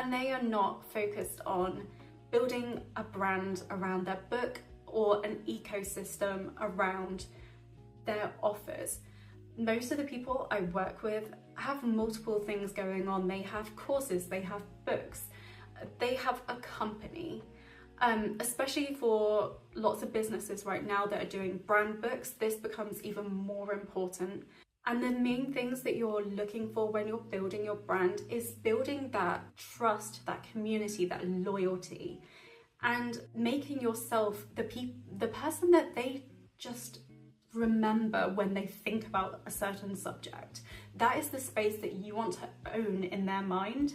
and they are not focused on building a brand around their book or an ecosystem around their offers. Most of the people I work with have multiple things going on. They have courses, they have books, they have a company. Especially for lots of businesses right now that are doing brand books, this becomes even more important. And the main things that you're looking for when you're building your brand is building that trust, that community, that loyalty, and making yourself the person that they just remember when they think about a certain subject. That is the space that you want to own in their mind.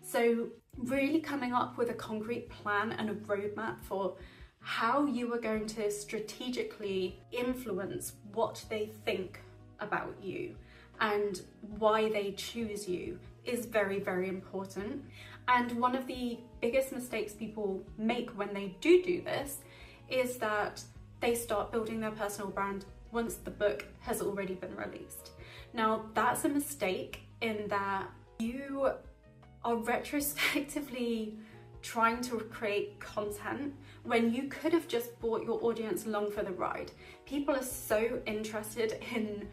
So really coming up with a concrete plan and a roadmap for how you are going to strategically influence what they think about you and why they choose you is very, very important. And one of the biggest mistakes people make when they do this is that they start building their personal brand once the book has already been released. Now, that's a mistake in that you are retrospectively trying to create content when you could have just brought your audience along for the ride. People are so interested in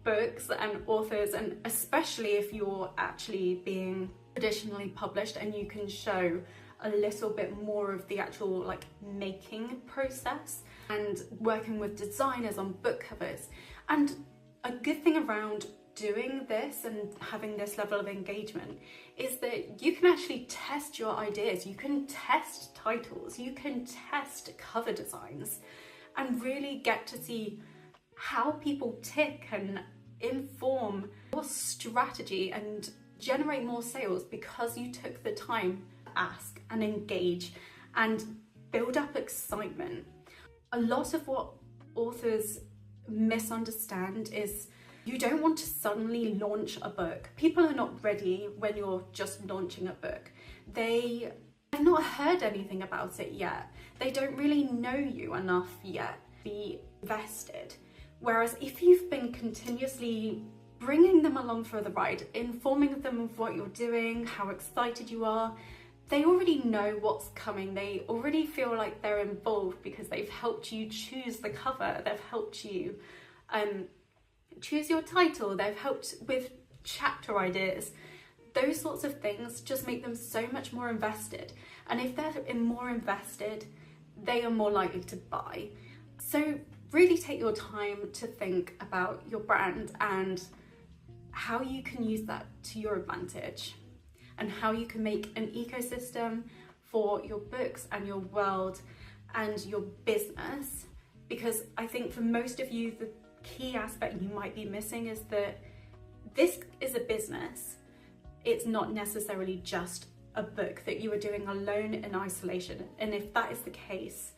books and authors, and especially if you're actually being traditionally published and you can show a little bit more of the actual making process and working with designers on book covers. And a good thing around doing this and having this level of engagement is that you can actually test your ideas, you can test titles, you can test cover designs, and really get to see how people tick and inform your strategy and generate more sales because you took the time to ask and engage and build up excitement. A lot of what authors misunderstand is you don't want to suddenly launch a book. People are not ready when you're just launching a book. They have not heard anything about it yet. They don't really know you enough yet to be invested. Whereas if you've been continuously bringing them along for the ride, informing them of what you're doing, how excited you are, they already know what's coming. They already feel like they're involved because they've helped you choose the cover, they've helped you choose your title, they've helped with chapter ideas. Those sorts of things just make them so much more invested. And if they're more invested, they are more likely to buy. So really take your time to think about your brand and how you can use that to your advantage and how you can make an ecosystem for your books and your world and your business. Because I think for most of you, the key aspect you might be missing is that this is a business. It's not necessarily just a book that you are doing alone in isolation. And if that is the case,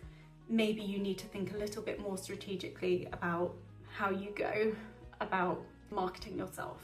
maybe you need to think a little bit more strategically about how you go about marketing yourself.